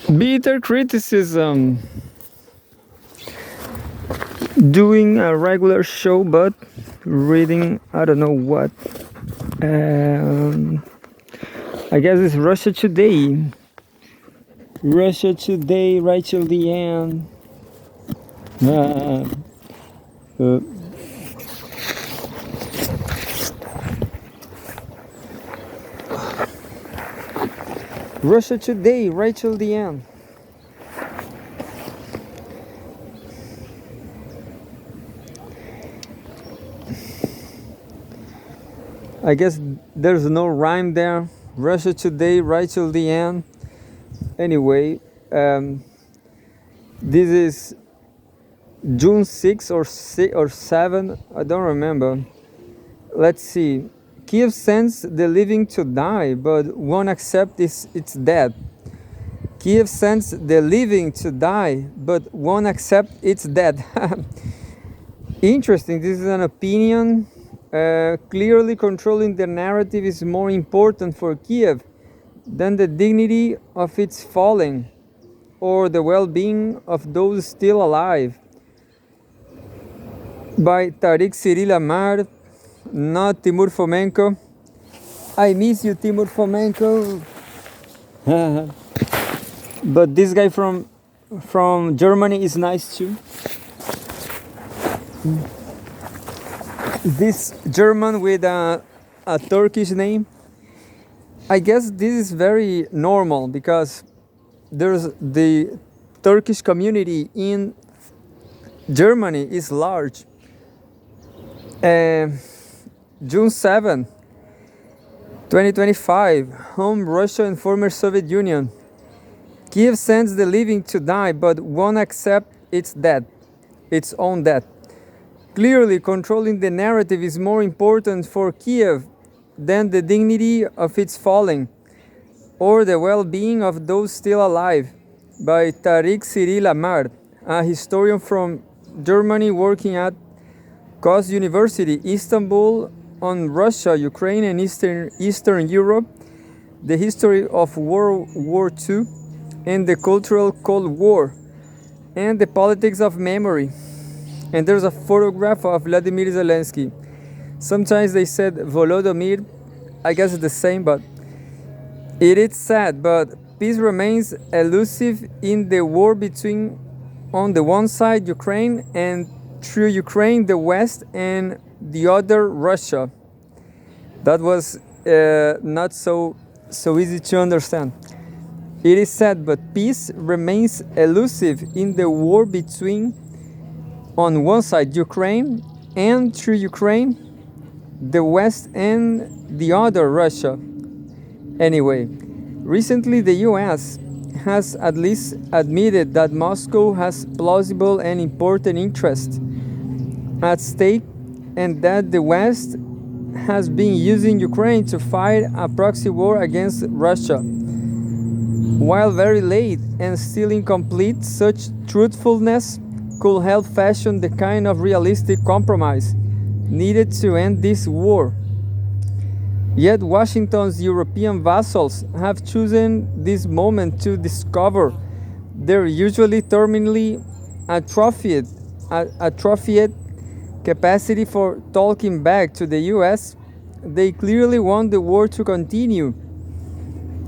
Bitter criticism. Doing a regular show, but reading I don't know what. Um, I guess it's Russia Today. Russia Today, right till the end. Uh, uh, Russia Today, right till the end. I guess there's no rhyme there. Russia Today, right till the end. Anyway, this is June 6 or 6 or 7, I don't remember. Let's see. Kiev sends the living to die, but won't accept its dead. Kiev sends the living to die, but won't accept its dead. Interesting, this is an opinion. Clearly controlling the narrative is more important for Kiev than the dignity of its fallen or the well-being of those still alive. By Tariq Cyril Amar, not Timur Fomenko. I miss you, Timur Fomenko. But this guy from Germany is nice too. This German with a Turkish name. I guess this is very normal because there's the Turkish community in Germany is large. June 7, 2025, home Russia and former Soviet Union. Kiev sends the living to die but won't accept its own death. Clearly, controlling the narrative is more important for Kiev than the dignity of its fallen or the well-being of those still alive. By Tariq Cyril Amar, a historian from Germany working at KOS University, Istanbul, on Russia, Ukraine, and Eastern Europe, the history of World War II, and the cultural Cold War, and the politics of memory. And there's a photograph of Vladimir Zelensky. Sometimes they said Volodymyr, I guess it's the same, but it is sad, but peace remains elusive in the war between, on the one side, Ukraine, and through Ukraine, the West, and the other, Russia. That was not so easy to understand. It is sad, but peace remains elusive in the war between, on one side, Ukraine, and through Ukraine, the West, and the other, Russia. Anyway, recently the US has at least admitted that Moscow has plausible and important interests at stake and that the West has been using Ukraine to fight a proxy war against Russia. While very late and still incomplete, such truthfulness could help fashion the kind of realistic compromise needed to end this war. Yet Washington's European vassals have chosen this moment to discover their usually terminally atrophied capacity for talking back to the US. They clearly want the war to continue,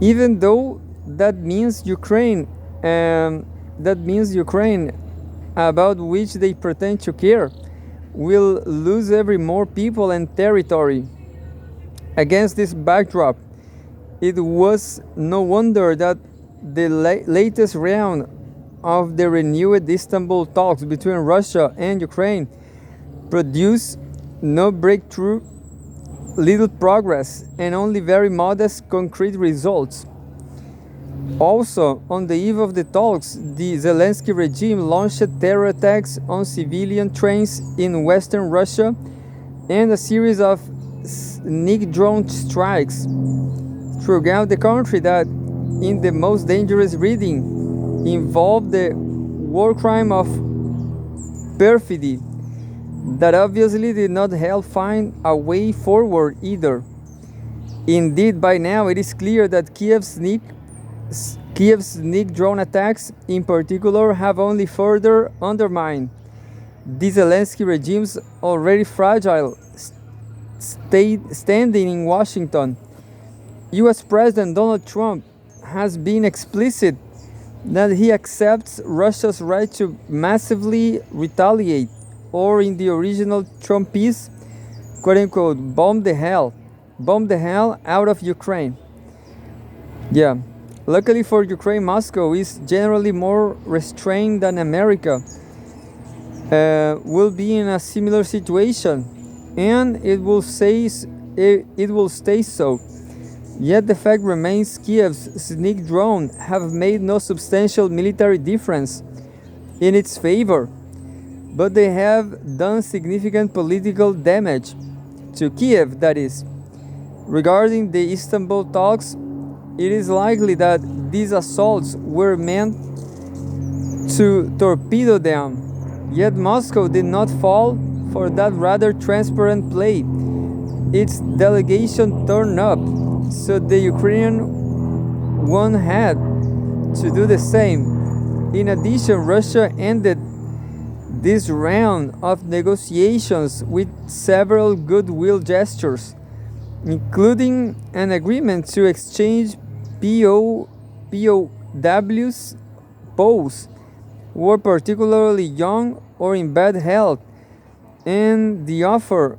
even though that means Ukraine, about which they pretend to care, will lose every more people and territory. Against this backdrop, it was no wonder that the latest round of the renewed Istanbul talks between Russia and Ukraine produced no breakthrough, little progress, and only very modest concrete results. Also, on the eve of the talks, the Zelensky regime launched terror attacks on civilian trains in western Russia and a series of sneak drone strikes throughout the country that, in the most dangerous reading, involved the war crime of perfidy that obviously did not help find a way forward either. Indeed, by now it is clear that Kiev's sneak drone attacks, in particular, have only further undermined the Zelensky regime's already fragile standing in Washington. US President Donald Trump has been explicit that he accepts Russia's right to massively retaliate, or in the original Trump piece, quote unquote, bomb the hell out of Ukraine. Yeah, luckily for Ukraine, Moscow is generally more restrained than America. Will be in a similar situation, and it will stay so. Yet the fact remains Kiev's sneak drone have made no substantial military difference in its favor, but they have done significant political damage to Kiev, that is. Regarding the Istanbul talks, it is likely that these assaults were meant to torpedo them, yet Moscow did not fall for that rather transparent play. Its delegation turned up, so the Ukrainian one had to do the same. In addition, Russia ended this round of negotiations with several goodwill gestures, including an agreement to exchange POWs who were particularly young or in bad health, and the offer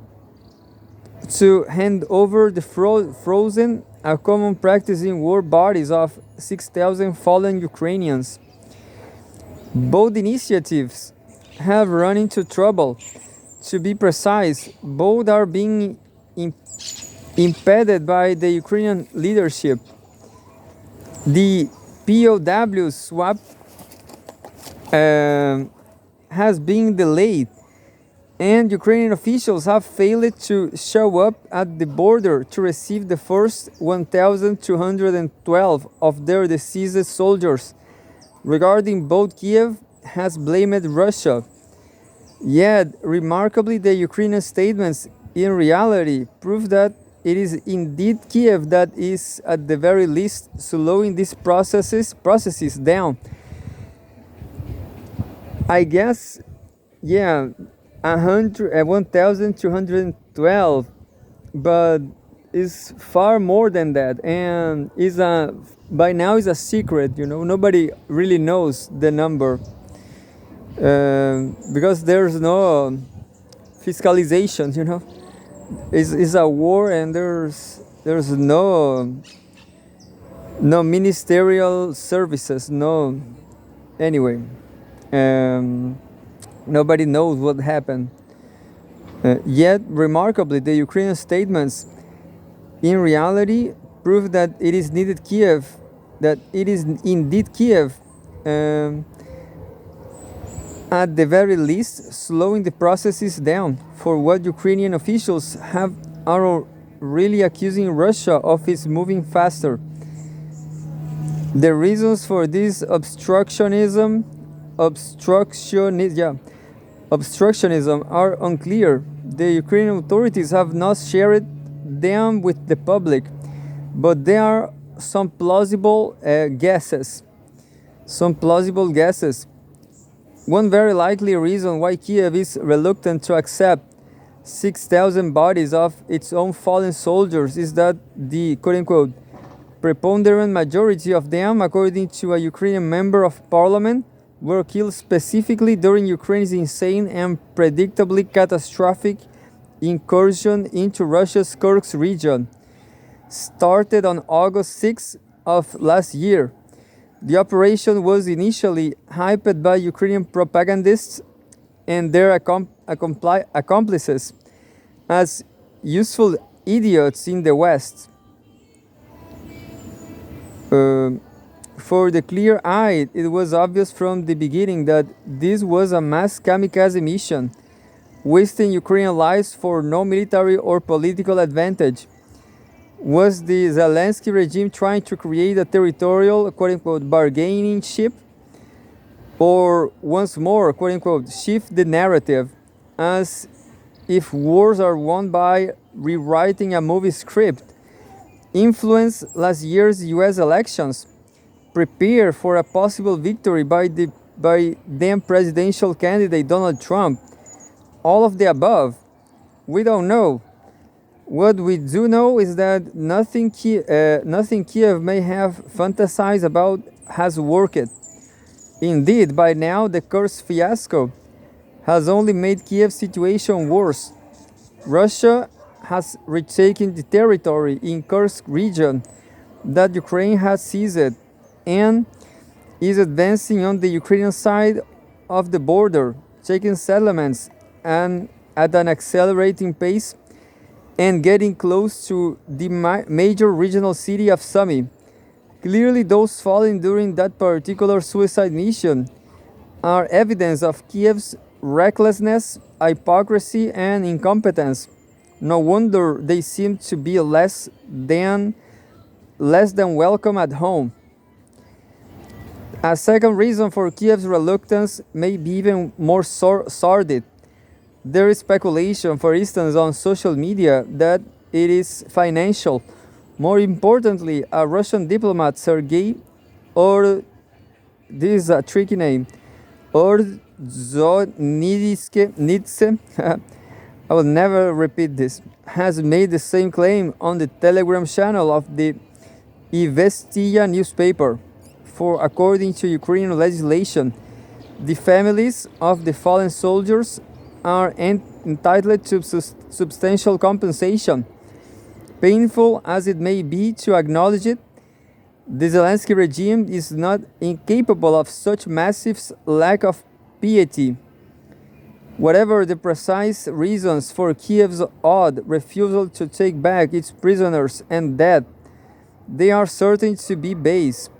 to hand over the frozen, a common practice in war bodies, of 6,000 fallen Ukrainians. Both initiatives have run into trouble. To be precise, both are being impeded by the Ukrainian leadership. The POW swap has been delayed, and Ukrainian officials have failed to show up at the border to receive the first 1,212 of their deceased soldiers. Regarding both, Kiev has blamed Russia. Yet, remarkably, the Ukrainian statements in reality prove that it is indeed Kiev that is, at the very least, slowing these processes down. I guess, yeah, 1,212, but it's far more than that, and by now is a secret. Nobody really knows the number, because there's no fiscalization. It's a war, and there's no ministerial services. No, anyway. Nobody knows what happened. Yet, remarkably, the Ukrainian statements in reality prove that it is indeed Kiev, at the very least, slowing the processes down. For what Ukrainian officials are really accusing Russia of is moving faster. The reasons for this obstructionism are unclear. The Ukrainian authorities have not shared them with the public, but there are some plausible guesses. One very likely reason why Kiev is reluctant to accept 6,000 bodies of its own fallen soldiers is that the quote-unquote preponderant majority of them, according to a Ukrainian member of parliament, were killed specifically during Ukraine's insane and predictably catastrophic incursion into Russia's Kursk region, started on August 6th of last year. The operation was initially hyped by Ukrainian propagandists and their accomplices as useful idiots in the West. For the clear-eyed, it was obvious from the beginning that this was a mass kamikaze mission, wasting Ukrainian lives for no military or political advantage. Was the Zelensky regime trying to create a territorial, quote-unquote, bargaining chip? Or, once more, quote-unquote, shift the narrative, as if wars are won by rewriting a movie script? Influence last year's US elections? prepare for a possible victory by then presidential candidate Donald Trump. All of the above, we don't know. What we do know is that nothing Kiev may have fantasized about has worked. Indeed, by now the Kursk fiasco has only made Kiev's situation worse. Russia has retaken the territory in Kursk region that Ukraine has seized and is advancing on the Ukrainian side of the border, taking settlements and at an accelerating pace and getting close to the major regional city of Sumy. Clearly, those fallen during that particular suicide mission are evidence of Kiev's recklessness, hypocrisy, and incompetence. No wonder they seem to be less than welcome at home. A second reason for Kiev's reluctance may be even more sordid. There is speculation, for instance, on social media that it is financial. More importantly, a Russian diplomat, Sergei, or this is a tricky name, Ordzhonikidze, I will never repeat this, has made the same claim on the Telegram channel of the Ivestia newspaper. For according to Ukrainian legislation, the families of the fallen soldiers are entitled to substantial compensation. Painful as it may be to acknowledge it, the Zelensky regime is not incapable of such massive lack of piety. Whatever the precise reasons for Kiev's odd refusal to take back its prisoners and dead, they are certain to be base.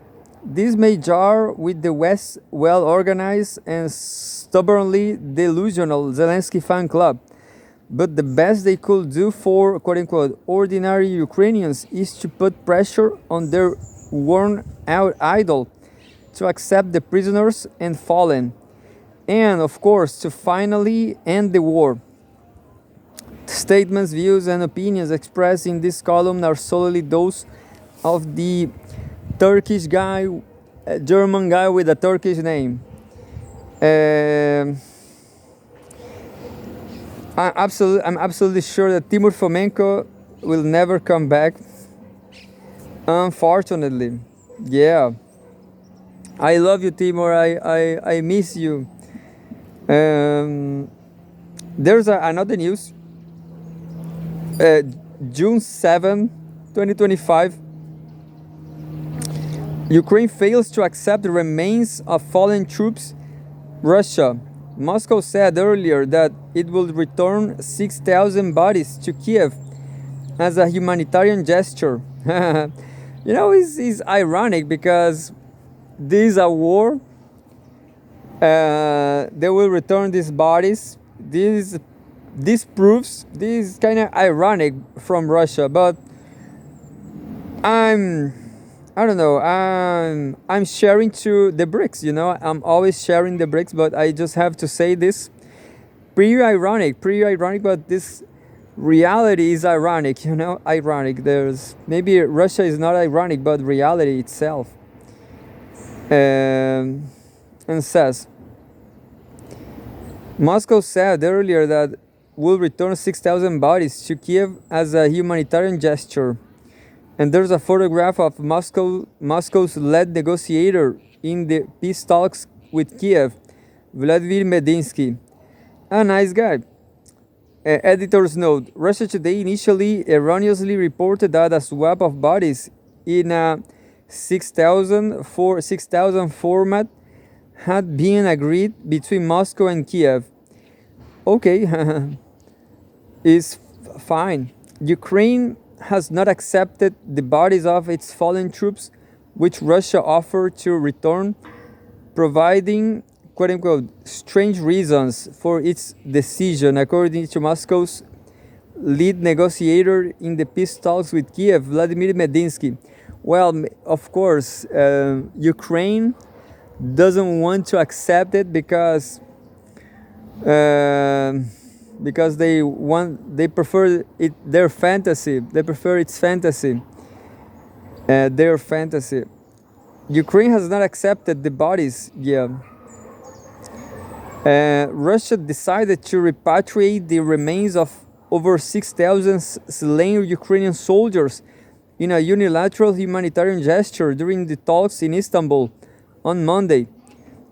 This may jar with the West's well-organized and stubbornly delusional Zelensky fan club, but the best they could do for quote-unquote ordinary Ukrainians is to put pressure on their worn-out idol to accept the prisoners and fallen, and of course to finally end the war. Statements, views, and opinions expressed in this column are solely those of the Turkish guy, a German guy with a Turkish name. I'm absolutely sure that Timur Fomenko will never come back. Unfortunately, yeah. I love you, Timur. I miss you. There's another news. June 7, 2025. Ukraine fails to accept the remains of fallen troops. Russia. Moscow said earlier that it would return 6,000 bodies to Kiev as a humanitarian gesture. You know, it's ironic because this is a war. They will return these bodies. This proves this is kind of ironic from Russia, but I don't know. I'm sharing to the BRICS. You know, I'm always sharing the BRICS, but I just have to say this. Pretty ironic. But this reality is ironic. You know, ironic. There's maybe Russia is not ironic, but reality itself. And says Moscow said earlier that will return 6,000 bodies to Kiev as a humanitarian gesture. And there's a photograph of Moscow's lead negotiator in the peace talks with Kiev, Vladimir Medinsky. A nice guy. Editor's note: Russia Today initially erroneously reported that a swap of bodies in a 6,000 format had been agreed between Moscow and Kiev. Okay, is fine. Ukraine has not accepted the bodies of its fallen troops, which Russia offered to return, providing quote-unquote strange reasons for its decision, according to Moscow's lead negotiator in the peace talks with Kiev, Vladimir Medinsky. Well, of course, Ukraine doesn't want to accept it because they prefer it their fantasy. They prefer its fantasy. Their fantasy. Ukraine has not accepted the bodies. Yeah. Russia decided to repatriate the remains of over 6,000 slain Ukrainian soldiers in a unilateral humanitarian gesture during the talks in Istanbul on Monday.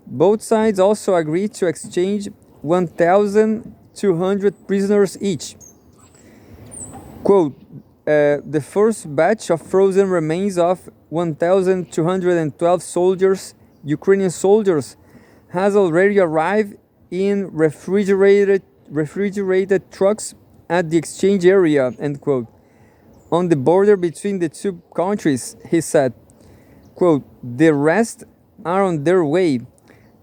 Both sides also agreed to exchange 1,200 prisoners each. Quote, the first batch of frozen remains of 1,212 soldiers, Ukrainian soldiers, has already arrived in refrigerated trucks at the exchange area, end quote. On the border between the two countries, he said, quote, the rest are on their way,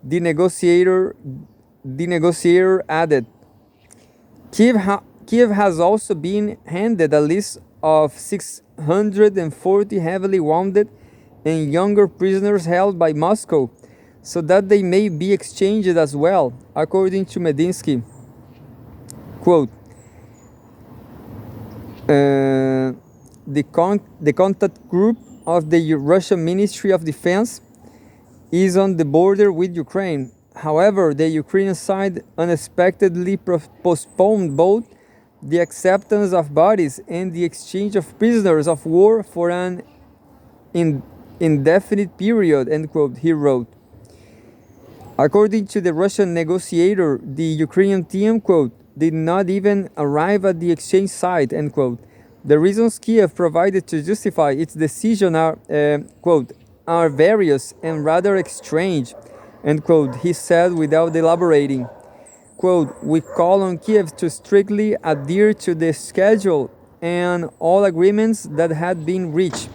the negotiator added. Kiev has also been handed a list of 640 heavily wounded and younger prisoners held by Moscow, so that they may be exchanged as well, according to Medinsky. Quote, the contact group of the Russian Ministry of Defense is on the border with Ukraine. However, the Ukrainian side unexpectedly postponed both the acceptance of bodies and the exchange of prisoners of war for an indefinite period, end quote, he wrote. According to the Russian negotiator, the Ukrainian team, quote, did not even arrive at the exchange site, end quote. The reasons Kiev provided to justify its decision are, quote, are various and rather strange, end quote, he said without elaborating. Quote, we call on Kiev to strictly adhere to the schedule and all agreements that had been reached,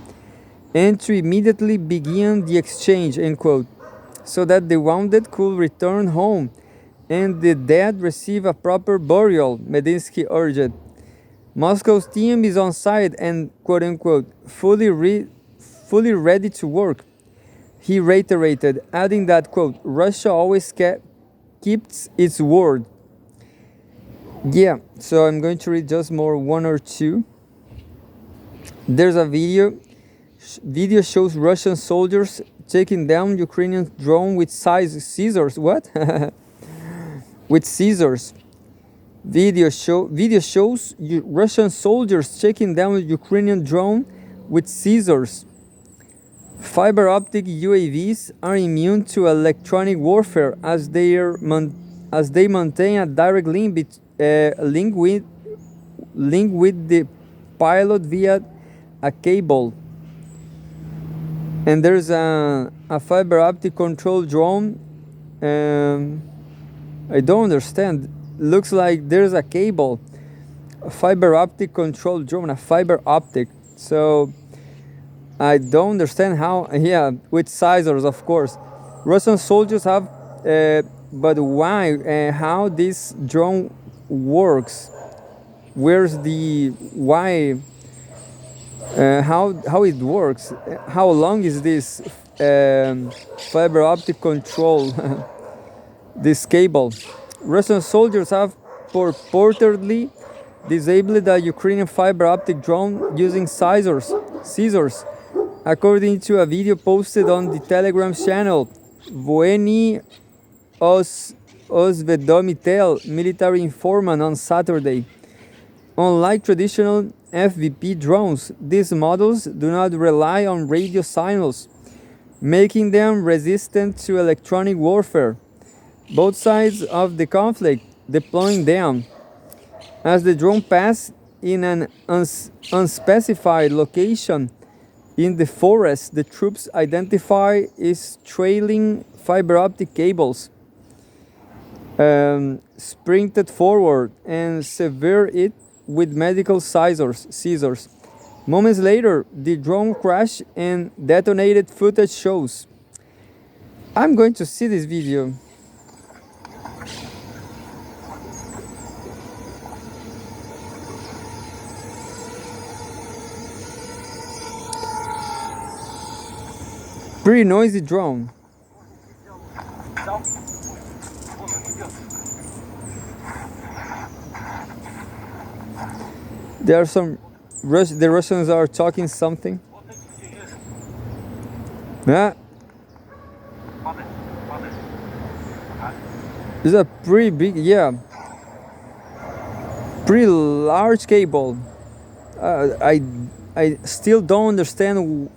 and to immediately begin the exchange, end quote, so that the wounded could return home and the dead receive a proper burial, Medinsky urged. Moscow's team is on site and, quote unquote, fully ready to work, he reiterated, adding that, quote, Russia always keeps its word. Yeah, so I'm going to read just one or two. There's a video shows Russian soldiers taking down Ukrainian drone with scissors. What? With scissors. Video shows Russian soldiers taking down Ukrainian drone with scissors. Fiber optic UAVs are immune to electronic warfare as they maintain a direct link with the pilot via a cable. And there's a fiber optic control drone. I don't understand. Looks like there's a cable. A fiber optic control drone, a fiber optic. So I don't understand how. Yeah, with scissors, of course. Russian soldiers have, but why? How this drone works? Where's the why? How it works? How long is this fiber optic control? This cable. Russian soldiers have purportedly disabled a Ukrainian fiber optic drone using scissors, according to a video posted on the Telegram channel Voeni Osvedomitel military informant on Saturday. Unlike traditional FVP drones, these models do not rely on radio signals, making them resistant to electronic warfare. Both sides of the conflict deploying them. As the drone passed in an unspecified location in the forest, the troops identify its trailing fiber optic cables, sprinted forward and severed it with medical scissors. Moments later, the drone crashed and detonated, footage shows. I'm going to see this video. Pretty noisy drone. There are some the Russians are talking something. Yeah, It's a pretty big, yeah, pretty large cable. I still don't understand.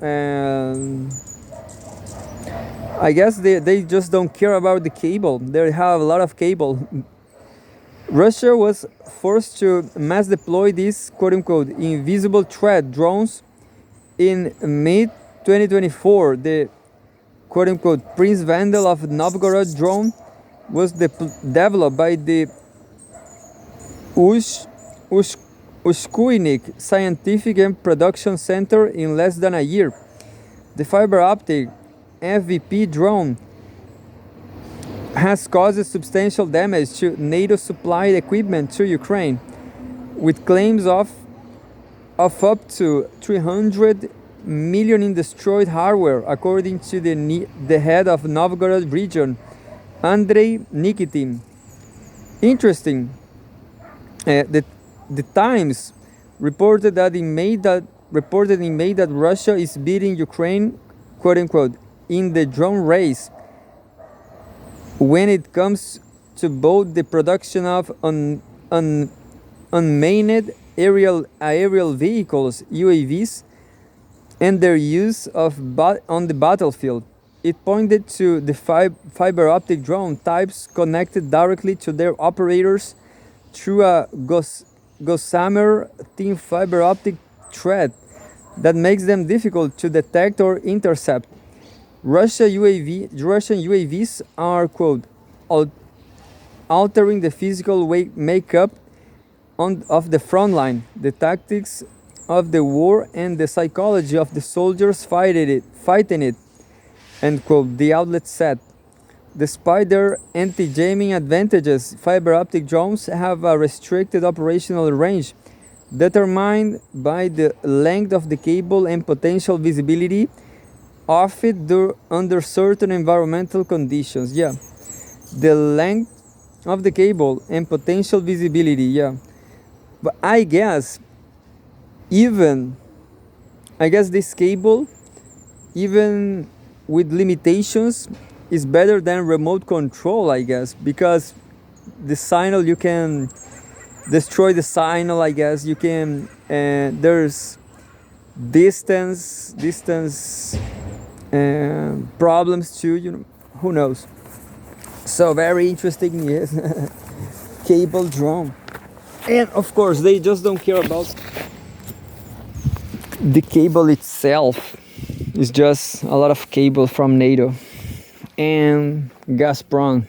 I guess they just don't care about the cable. They have a lot of cable. Russia was forced to mass deploy these quote unquote invisible threat drones in mid 2024. The quote unquote Prince Vandal of Novgorod drone was developed by the Ush, Ush, Ushkuinik Scientific and Production Center in less than a year. The fiber optic FVP drone has caused substantial damage to NATO supplied equipment to Ukraine, with claims of up to 300 million in destroyed hardware, according to the head of Novgorod region, Andrei Nikitin. Interesting. The Times reported in May that Russia is beating Ukraine, quote unquote, in the drone race when it comes to both the production of unmanned aerial vehicles (UAVs) and their use on the battlefield. It pointed to the fiber optic drone types connected directly to their operators through a Gossamer thin fiber optic thread that makes them difficult to detect or intercept. Russian UAVs are, quote, altering the physical makeup of the front line, the tactics of the war, and the psychology of the soldiers fighting it, end quote, the outlet said. Despite their anti-jamming advantages, fiber optic drones have a restricted operational range determined by the length of the cable and potential visibility of it under certain environmental conditions. Yeah, the length of the cable and potential visibility. Yeah, but I guess this cable, even with limitations, is better than remote control, I guess, because the signal, you can destroy the signal, I guess. You can there's distance problems too, who knows. So very interesting, yes. Cable drone. And of course they just don't care about the cable itself. It's just a lot of cable from NATO and Gazprom.